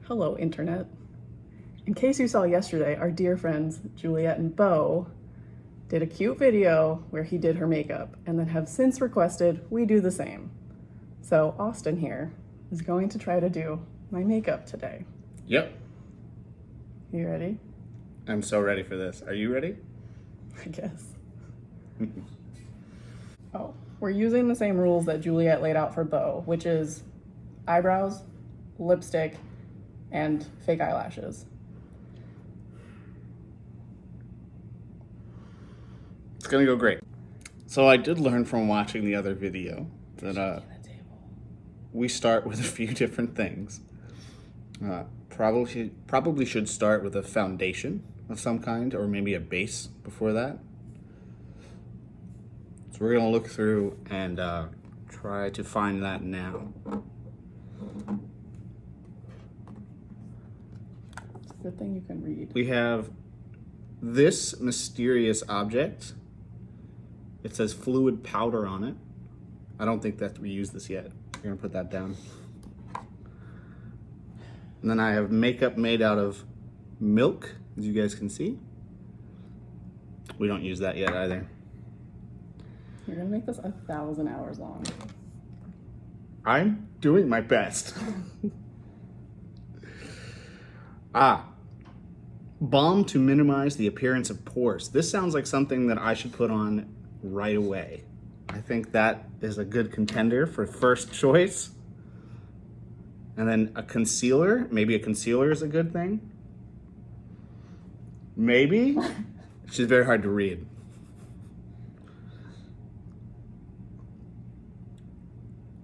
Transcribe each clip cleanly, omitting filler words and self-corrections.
Hello, Internet. In case you saw yesterday, our dear friends Juliet and Beau did a cute video where he did her makeup and then have since requested we do the same. So Austin here is going to try to do my makeup today. Yep. You ready? I'm so ready for this. Are you ready? I guess. Oh, we're using the same rules that Juliet laid out for Beau, which is eyebrows, lipstick, and fake eyelashes. It's gonna go great. So I did learn from watching the other video that we start with a few different things. Probably should start with a foundation of some kind, or maybe a base before that. So we're gonna look through and try to find that now. It's a good thing you can read. We have this mysterious object. It says fluid powder on it. I don't think that we used this yet. We're gonna put that down. And then I have makeup made out of milk, as you guys can see. We don't use that yet either. You're gonna make this 1,000 hours long. I'm doing my best. Balm to minimize the appearance of pores. This sounds like something that I should put on right away. I think that is a good contender for first choice. And then a concealer. Maybe a concealer is a good thing. Maybe. She's very hard to read.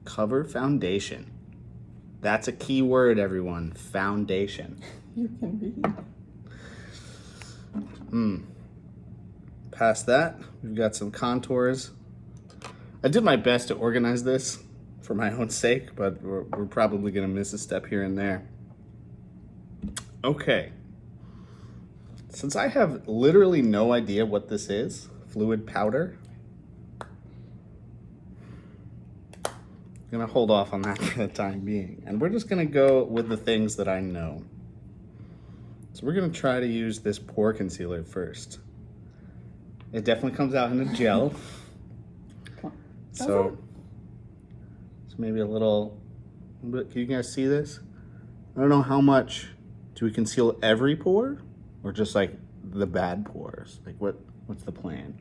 Cover foundation. That's a key word, everyone. Foundation. You can read. Past that, we've got some contours. I did my best to organize this for my own sake, but we're probably gonna miss a step here and there. Okay. Since I have literally no idea what this is, fluid powder, I'm gonna hold off on that for the time being. And we're just gonna go with the things that I know. So we're gonna try to use this pore concealer first. It definitely comes out in a gel. So maybe a little bit. Can you guys see this? I don't know how much. Do we conceal every pore or just like the bad pores? Like what's the plan?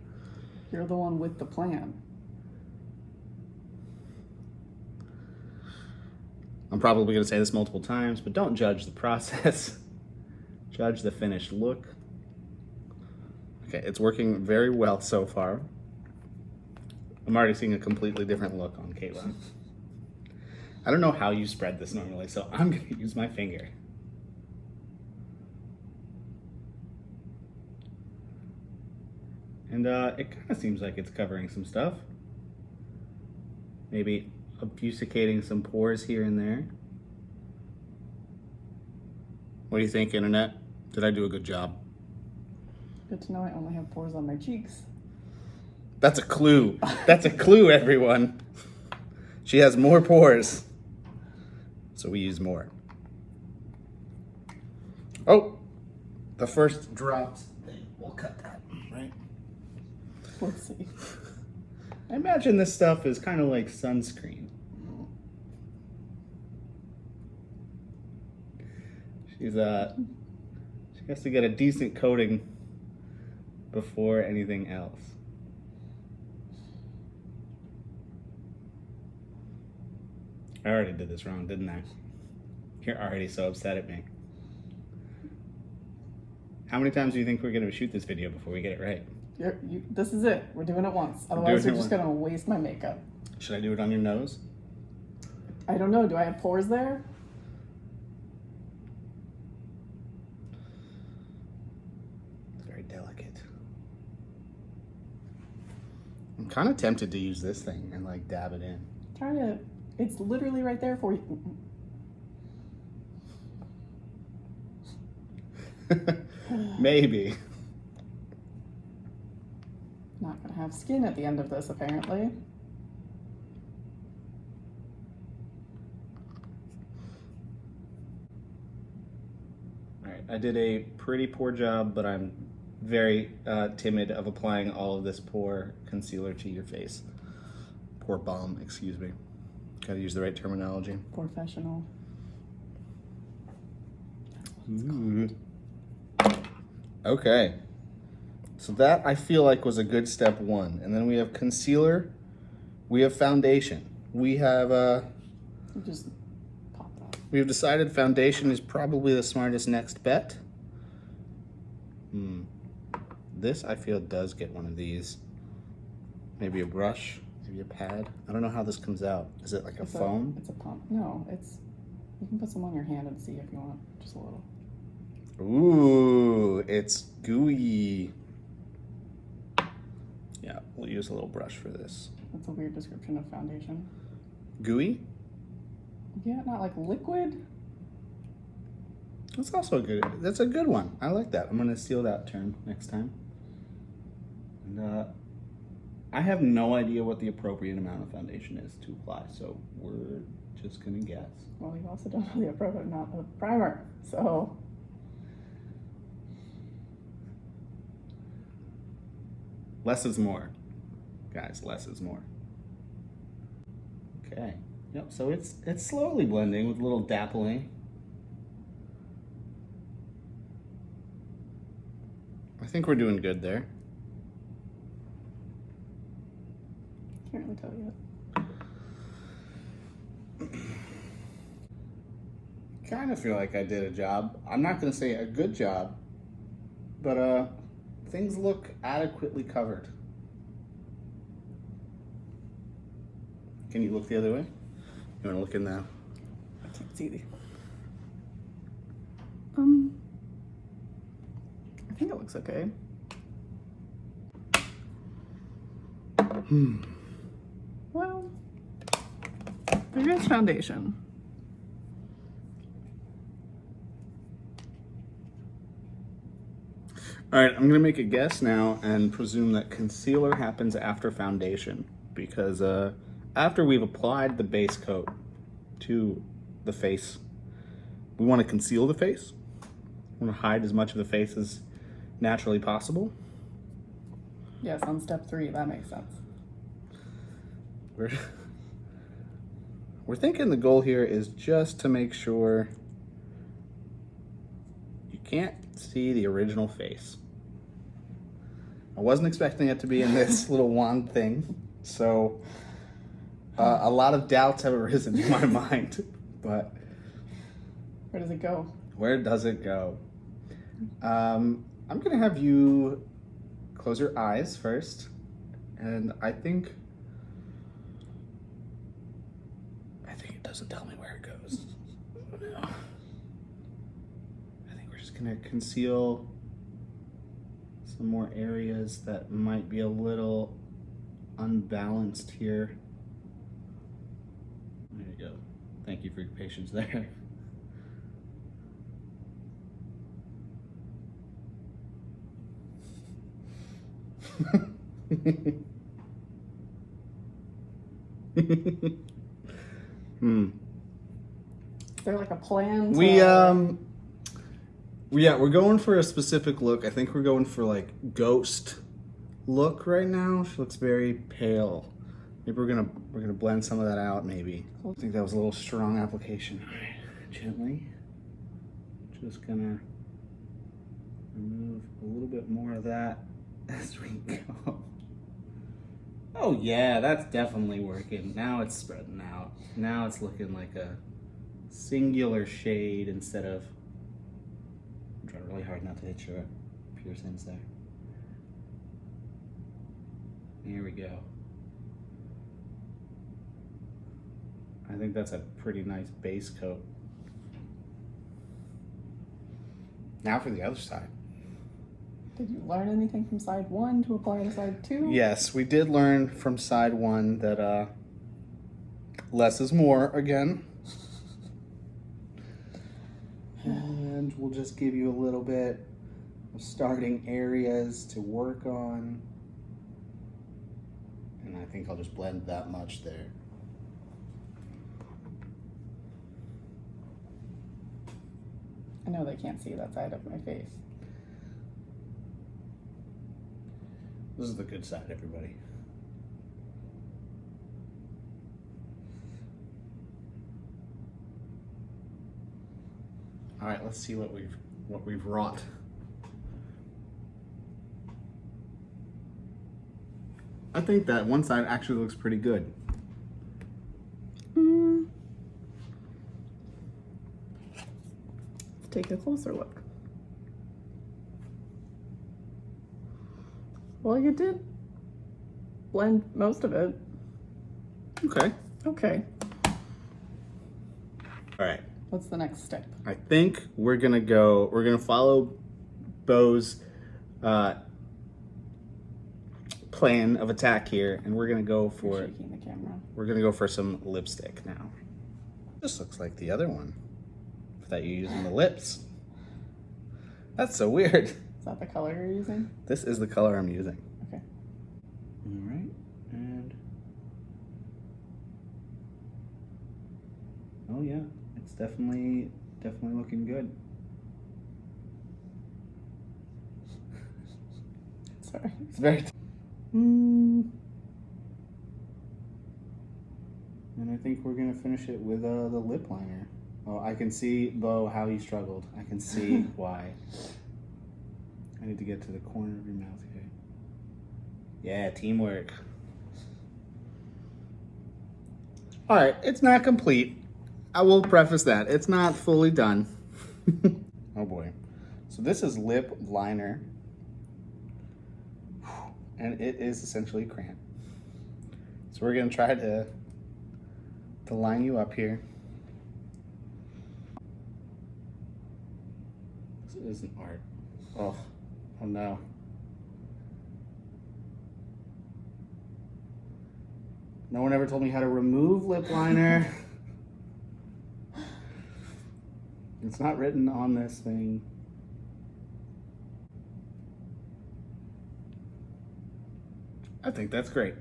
You're the one with the plan. I'm probably gonna say this multiple times, but don't judge the process. Judge the finished look. Okay, it's working very well so far. I'm already seeing a completely different look on Caitlin. I don't know how you spread this normally, so I'm gonna use my finger. And it kind of seems like it's covering some stuff. Maybe obfuscating some pores here and there. What do you think, Internet? Did I do a good job? Good to know I only have pores on my cheeks. That's a clue. That's a clue, everyone. She has more pores. So we use more. Oh, the first dropped thing. We'll cut that, right? We'll see. I imagine this stuff is kind of like sunscreen. She has to get a decent coating before anything else. I already did this wrong, didn't I? You're already so upset at me. How many times do you think we're going to shoot this video before we get it right? This is it. We're doing it once. Otherwise, you're just going to waste my makeup. Should I do it on your nose? I don't know. Do I have pores there? It's very delicate. I'm kind of tempted to use this thing and like dab it in. Try to. It's literally right there for you. Maybe. Not gonna have skin at the end of this, apparently. right, I did a pretty poor job, but I'm very timid of applying all of this poor concealer to your face. Poor balm, excuse me. Gotta use the right terminology. Professional. Okay. So that I feel like was a good step one. And then we have concealer, we have foundation. We have You just pop that. we've decided foundation is probably the smartest next bet. This I feel does get one of these. Maybe a brush, maybe a pad. I don't know how this comes out. Is it like a foam? It's a pump. No, it's, you can put some on your hand and see if you want, just a little. Ooh, it's gooey. Yeah, we'll use a little brush for this. That's a weird description of foundation. Gooey? Yeah, not like liquid. That's also a good, that's a good one. I like that. I'm gonna steal that term next time. And I have no idea what the appropriate amount of foundation is to apply, so we're just gonna guess. Well, you also don't know the appropriate amount of primer, so. Less is more. Guys, less is more. Okay. Yep, so it's slowly blending with a little dappling. I think we're doing good there. Can't really tell yet. Kind of feel like I did a job. I'm not gonna say a good job, but things look adequately covered. Can you look the other way? You wanna look in now? I can't see the. I think it looks okay. Well, maybe it's foundation. All right, I'm gonna make a guess now and presume that concealer happens after foundation because after we've applied the base coat to the face, we want to conceal the face. We want to hide as much of the face as naturally possible. Yes, on step 3, that makes sense. We're thinking the goal here is just to make sure you can't see the original face. I wasn't expecting it to be in this little wand thing, so a lot of doubts have arisen in my mind, but Where does it go? where does it go? I'm gonna have you close your eyes first, and I think it doesn't tell me where it goes. I think we're just gonna conceal some more areas that might be a little unbalanced here. There you go. Thank you for your patience there. Is there like a plan? We're going for a specific look. I think we're going for like ghost look right now. She looks very pale. Maybe we're gonna blend some of that out. Maybe. I think that was a little strong application. All right, gently. Just gonna remove a little bit more of that as we go. Oh yeah, that's definitely working. Now it's spreading out. Now it's looking like a singular shade instead of. I'm trying really hard not to hit your piercings there. Here we go. I think that's a pretty nice base coat. Now for the other side. Did you learn anything from side 1 to apply to side 2? Yes, we did learn from side 1 that less is more again. And we'll just give you a little bit of starting areas to work on. And I think I'll just blend that much there. know they can't see that side of my face. This is the good side, everybody. All right, let's see what we've wrought. I think that one side actually looks pretty good. Take a closer look. Well, you did blend most of it. Okay. Okay. All right. What's the next step? I think we're gonna follow Beau's plan of attack here, and we're gonna go You're for shaking the camera. we're gonna go for some lipstick now. This looks like the other one that you use on the lips. That's so weird. Is that the color you're using? This is the color I'm using. Okay. All right, and oh yeah, it's definitely looking good. Sorry. It's very. And I think we're gonna finish it with the lip liner. Oh, I can see, Beau, how you struggled. I can see why. I need to get to the corner of your mouth here. Yeah, teamwork. All right, it's not complete. I will preface that. It's not fully done. Oh boy. So this is lip liner. And it is essentially crayon. So we're gonna try to line you up here. This isn't art. Oh no. No one ever told me how to remove lip liner. It's not written on this thing. I think that's great.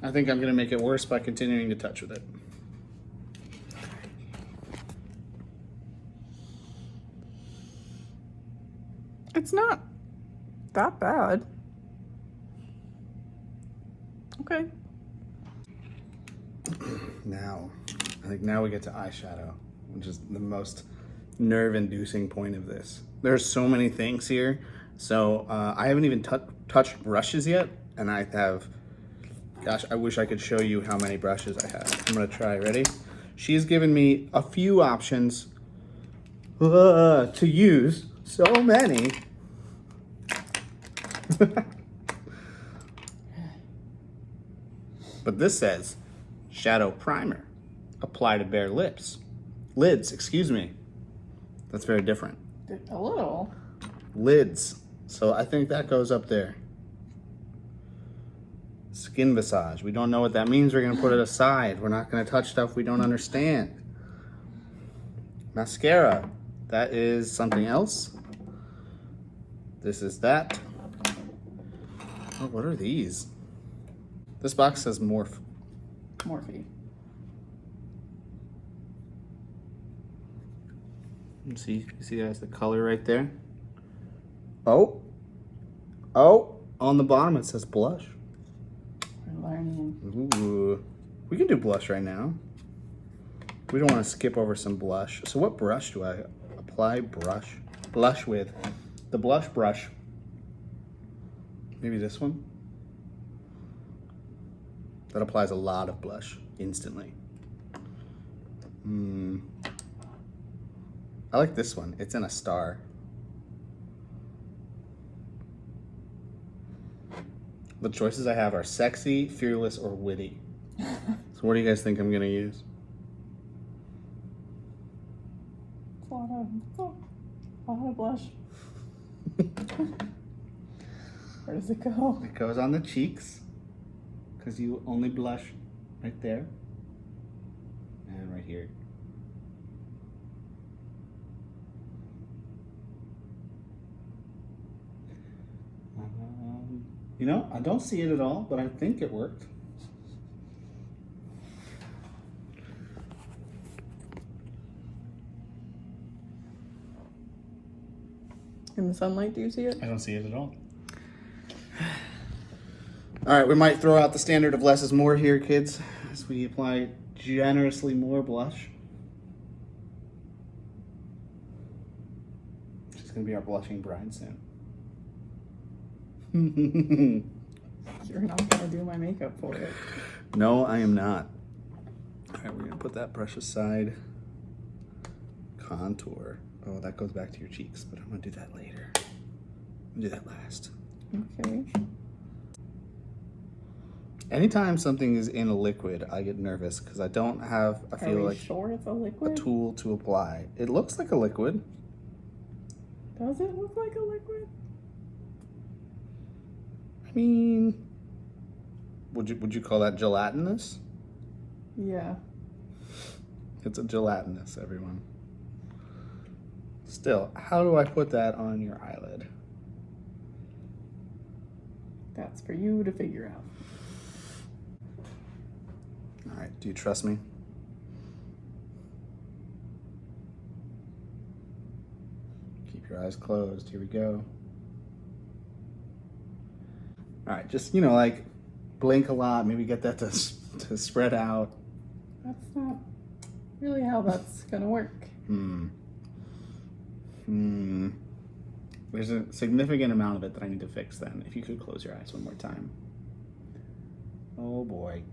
I think I'm gonna make it worse by continuing to touch with it. It's not that bad. Okay. Now, I think now we get to eyeshadow, which is the most nerve-inducing point of this. There's so many things here. So I haven't even touched brushes yet, and I have, gosh, I wish I could show you how many brushes I have. I'm gonna try, ready? She's given me a few options to use, so many. But this says, shadow primer, apply to bare lids, excuse me. That's very different. A little. Lids, so I think that goes up there. Skin visage, we don't know what that means. We're gonna put it aside. We're not gonna touch stuff we don't understand. Mascara, that is something else. This is that. Oh, what are these? This box says Morphe. Morphe. You see guys, the color right there? Oh, on the bottom it says blush. We're learning. Ooh, we can do blush right now. We don't want to skip over some blush. So what brush do I apply blush with? The blush brush. Maybe this one? That applies a lot of blush instantly. I like this one. It's in a star. The choices I have are sexy, fearless, or witty. So what do you guys think I'm gonna use? It's a lot of blush. Where does it go? It goes on the cheeks, because you only blush right there and right here. You know, I don't see it at all, but I think it worked. In the sunlight, do you see it? I don't see it at all. All right, we might throw out the standard of less is more here, kids, as we apply generously more blush. She's gonna be our blushing bride soon. You're not gonna do my makeup for it. No, I am not. All right, we're gonna put that brush aside. Contour. Oh, that goes back to your cheeks, but I'm gonna do that later. I'm gonna do that last. Okay. Anytime something is in a liquid, I get nervous because I don't have, I Are feel we like, sure it's a a liquid? tool to apply. It looks like a liquid. Does it look like a liquid? I mean, would you call that gelatinous? Yeah. It's a gelatinous, everyone. Still, how do I put that on your eyelid? That's for you to figure out. All right, do you trust me? Keep your eyes closed. Here we go. All right, just, like blink a lot, maybe get that to spread out. That's not really how that's gonna work. There's a significant amount of it that I need to fix then. If you could close your eyes one more time. Oh boy.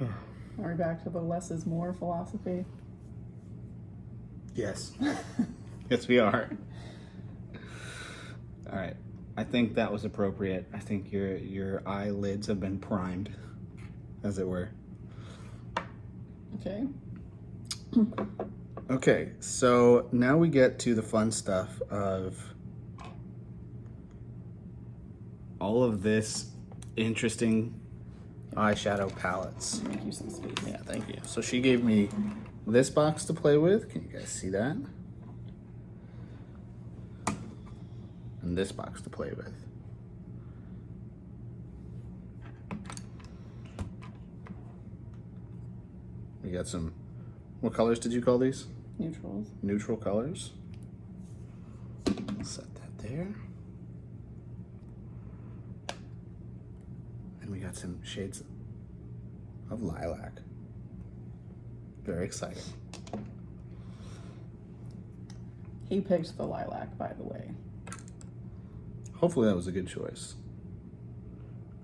Are we back to the less is more philosophy? Yes. Yes, we are. All right. I think that was appropriate. I think your eyelids have been primed, as it were. Okay. Okay, so now we get to the fun stuff of all of this interesting eyeshadow palettes. Make you some space. Yeah, thank you. So she gave me this box to play with. Can you guys see that? And this box to play with. We got some, what colors did you call these? Neutrals. Neutral colors. Set that there. And we got some shades of lilac. Very exciting. He picked the lilac, by the way. Hopefully that was a good choice.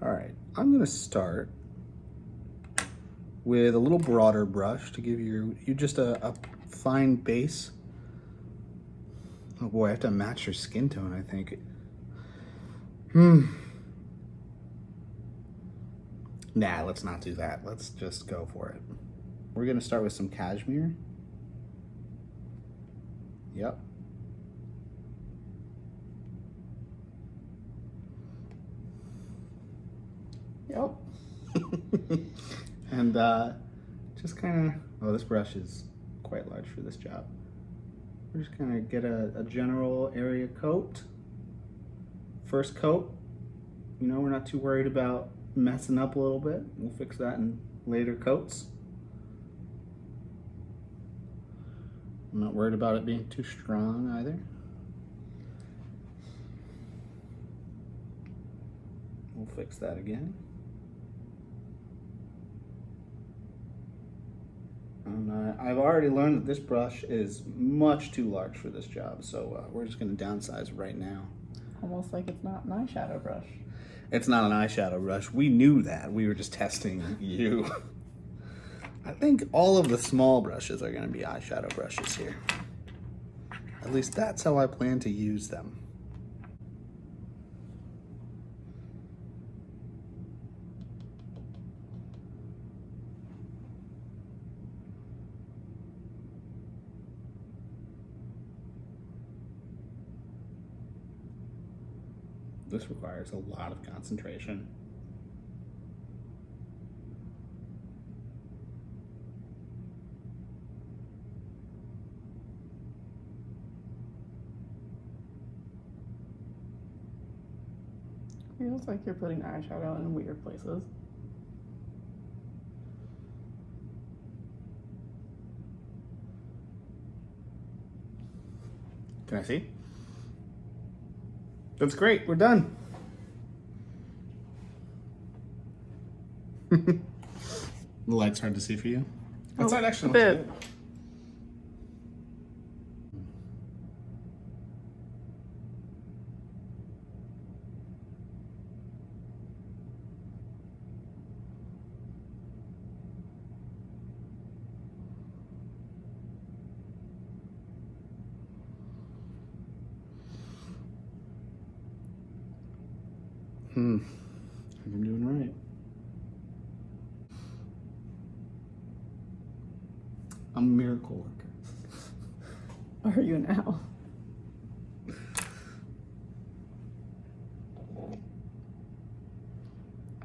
All right, I'm gonna start with a little broader brush to give you just a fine base. Oh boy, I have to match your skin tone, I think. Nah, let's not do that. Let's just go for it. We're gonna start with some cashmere. Yep. Yep. And just kind of, oh, this brush is quite large for this job. We're just gonna get a general area coat. First coat, we're not too worried about messing up a little bit. We'll fix that in later coats. I'm not worried about it being too strong either. We'll fix that again. I've already learned that this brush is much too large for this job, so we're just going to downsize right now. Almost like it's not an eyeshadow brush. It's not an eyeshadow brush. We knew that. We were just testing you. I think all of the small brushes are going to be eyeshadow brushes here. At least that's how I plan to use them. This requires a lot of concentration. Feels like you're putting eyeshadow in weird places. Can I see? That's great. We're done. The light's hard to see for you. That side actually a looks bit. good. I think I'm doing right. I'm a miracle worker. Are you now?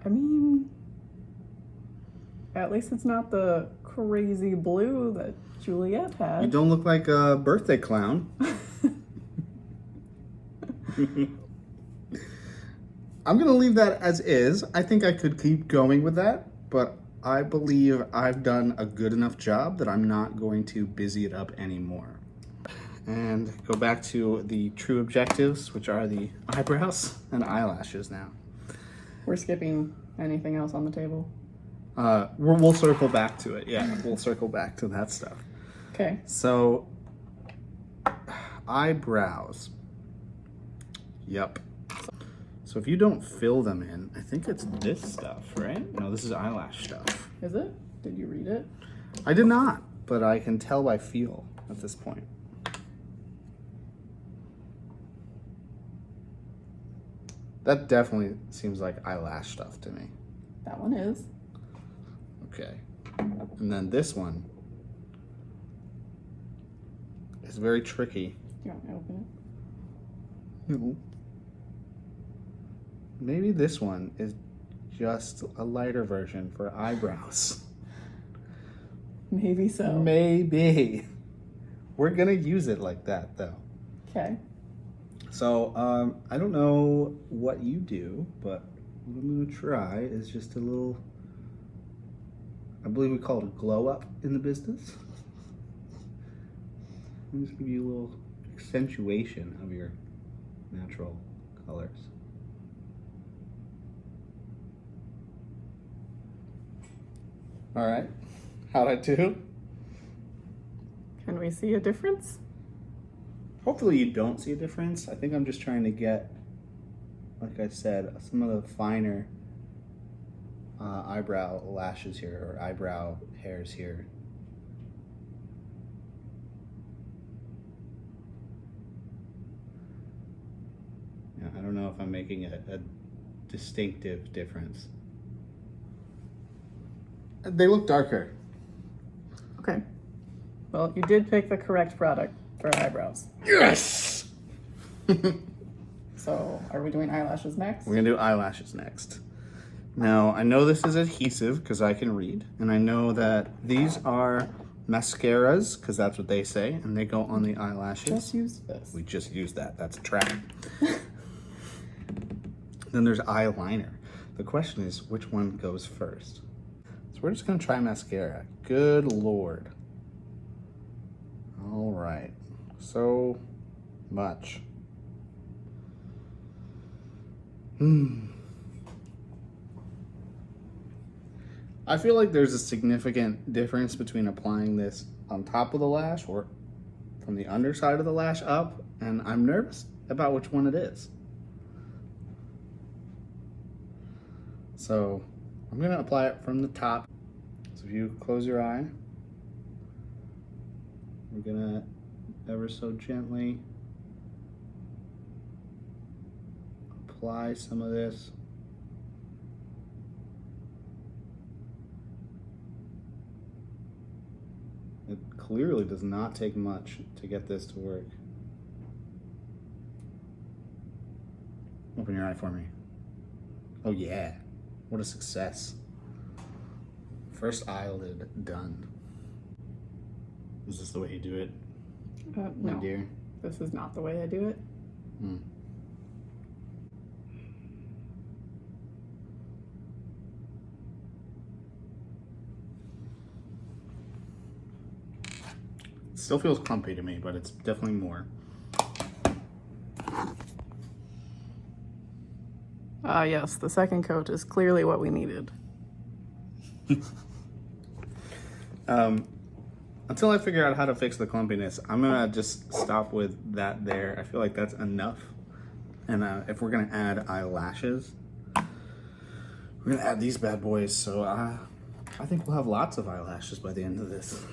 I mean, at least it's not the crazy blue that Juliet You had. don't look like a birthday clown. I'm gonna leave that as is. I think I could keep going with that, but I believe I've done a good enough job that I'm not going to busy it up anymore. And go back to the true objectives, which are the eyebrows and eyelashes now. We're skipping anything else on the table. We'll circle back to it. Yeah, we'll circle back to that stuff. Okay. So, eyebrows. Yep. So if you don't fill them in, I think it's this stuff, right? No, this is eyelash stuff. Is it? Did you read it? I did not, but I can tell by feel at this point. That definitely seems like eyelash stuff to me. That one is. Okay. And then this one is very tricky. Do you want me to open No. Maybe this one is just a lighter version for eyebrows. it? Maybe so. Maybe. We're gonna use it like that though. Okay. So, I don't know what you do, but what I'm gonna try is just a little, I believe we call it a glow up in the business. I'll just give you a little accentuation of your natural colors. All right, how'd I do? Can we see a difference? Hopefully you don't see a difference. I think I'm just trying to get, like I said, some of the finer eyebrow lashes here, or eyebrow hairs here. Yeah, I don't know if I'm making a distinctive difference. They look darker. Okay. Well, you did pick the correct product for eyebrows. Yes! So, are we doing eyelashes next? We're gonna do eyelashes next. Now, I know this is adhesive because I can read, and I know that these are mascaras because that's what they say, and they go on the eyelashes. Just use this. We just used that. That's a trap. Then there's eyeliner. The question is, which one goes first? So we're just gonna try mascara. Good Lord. All right. So much. I feel like there's a significant difference between applying this on top of the lash or from the underside of the lash up, and I'm nervous about which one it is. So I'm gonna apply it from the top. So if you close your eye, we're gonna ever so gently apply some of this. It clearly does not take much to get this to work. Open your eye for me. Oh yeah, what a success. First eyelid done. Is this the way you do it, my No, dear? this is not the way I do it. Hmm. Still feels clumpy to me, but it's definitely more. Ah, yes, the second coat is clearly what we needed. Until I figure out how to fix the clumpiness, I'm gonna just stop with that there. I feel like that's enough. And if we're gonna add eyelashes, we're gonna add these bad boys. So I think we'll have lots of eyelashes by the end of this.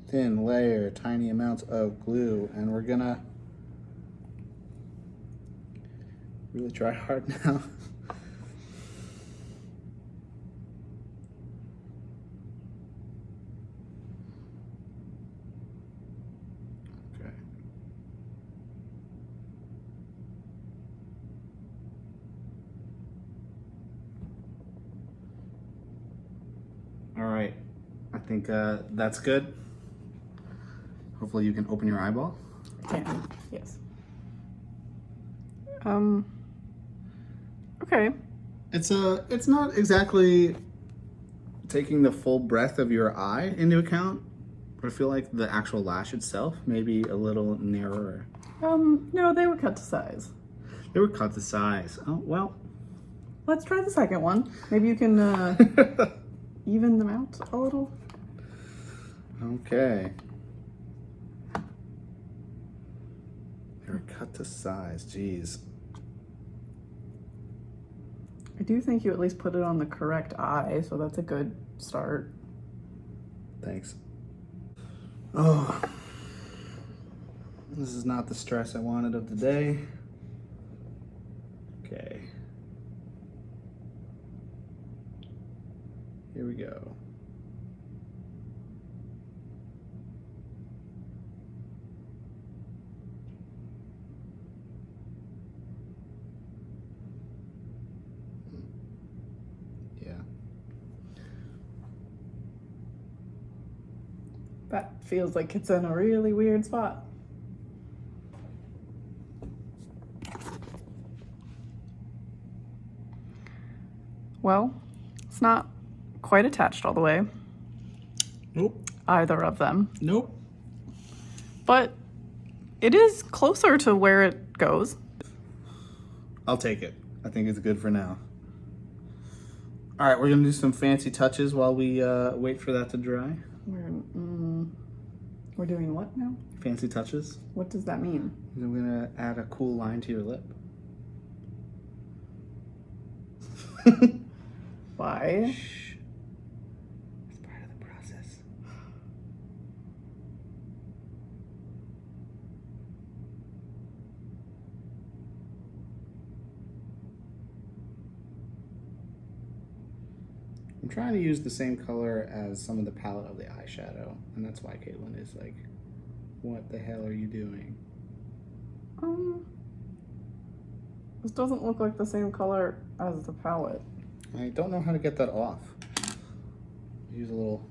Thin layer, tiny amounts of glue, and we're gonna really try hard now. Okay. All right, I think that's good. Hopefully you can open your eyeball. Can, yes. Okay. It's not exactly taking the full breadth of your eye into account, but I feel like the actual lash itself may be a little narrower. No, they were cut to size. They were cut to size. Oh, well. Let's try the second one. Maybe you can even them out a little. Okay. They were cut to size, jeez. I do think you at least put it on the correct eye, so that's a good start. Thanks. Oh. This is not the stress I wanted of the day. Okay. Here we go. Yeah. That feels like it's in a really weird spot. Well, it's not quite attached all the way, Nope. either of them, Nope. but it is closer to where it goes. I'll take it. I think it's good for now. All right, we're gonna do some fancy touches while we wait for that to dry. We're doing what now? Fancy touches. What does that mean? I'm gonna add a cool line to your lip. Why? Shh. It's part of the process. I'm trying to use the same color as some of the palette of the eyeshadow, and that's why Caitlin is like, what the hell are you doing? This doesn't look like the same color as the palette. I don't know how to get that off. Use a little.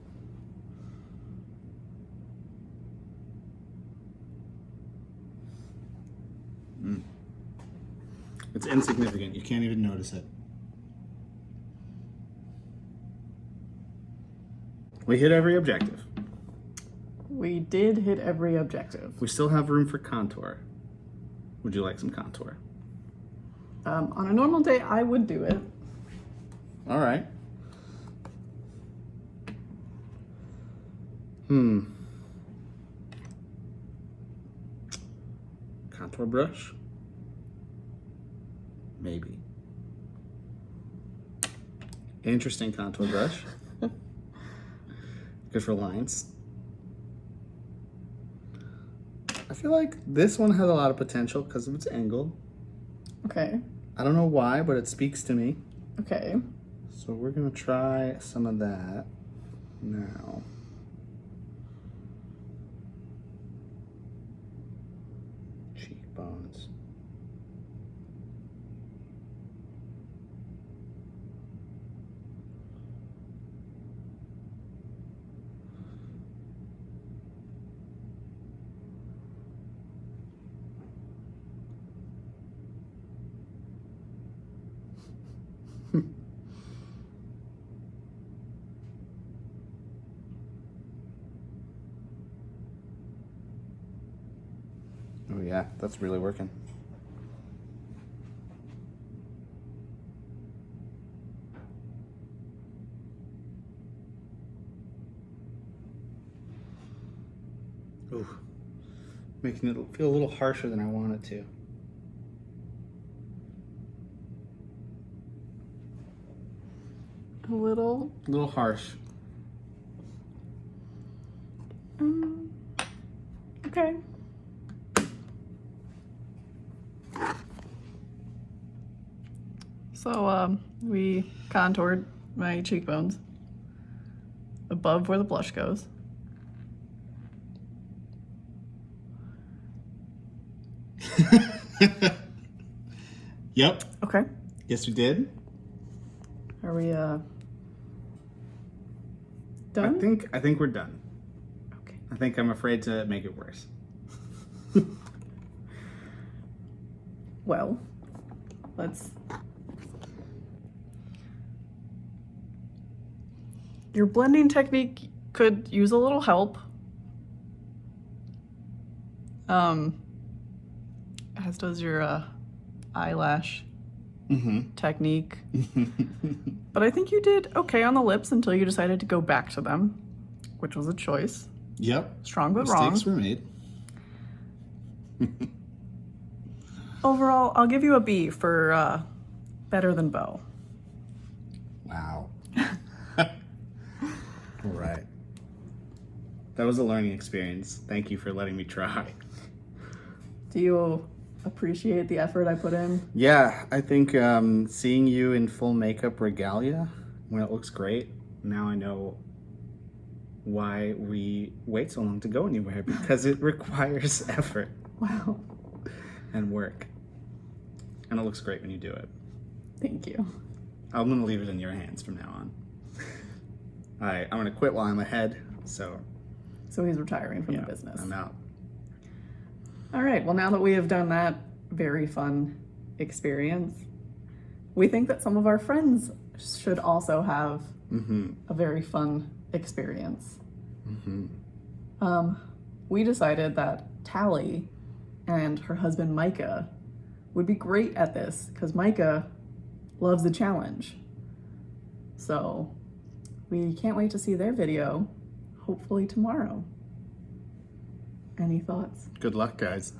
It's insignificant. You can't even notice it. We hit every objective. We did hit every objective. We still have room for contour. Would you like some contour? On a normal day, I would do it. All right. Contour brush? Maybe. Interesting contour brush. Good for lines. I feel like this one has a lot of potential because of its angle. Okay. I don't know why, but it speaks to me. Okay. So we're gonna try some of that now. Cheekbones. Oh yeah, that's really working. Ooh, making it feel a little harsher than I want it to. A little. A little harsh. Okay. So we contoured my cheekbones above where the blush goes. Yep. Okay. Yes, we did. Are we done? I think we're done. Okay. I think I'm afraid to make it worse. Well, let's. Your blending technique could use a little help. As does your eyelash technique. But I think you did okay on the lips until you decided to go back to them, which was a choice. Yep. Strong but Mistakes wrong. were made. Overall, I'll give you a B for better than Bo. Wow. All right. That was a learning experience. Thank you for letting me try. Do you appreciate the effort I put in? Yeah, I think seeing you in full makeup regalia when it looks great, now I know why we wait so long to go anywhere, because it requires effort Wow. and work. And it looks great when you do it. Thank you. I'm going to leave it in your hands from now on. All right, I'm going to quit while I'm ahead, so So he's retiring from yeah, the business. I'm out. All right, well, now that we have done that very fun experience, we think that some of our friends should also have a very fun experience. We decided that Tally and her husband Micah would be great at this because Micah loves a challenge. So we can't wait to see their video, hopefully tomorrow. Any thoughts? Good luck, guys.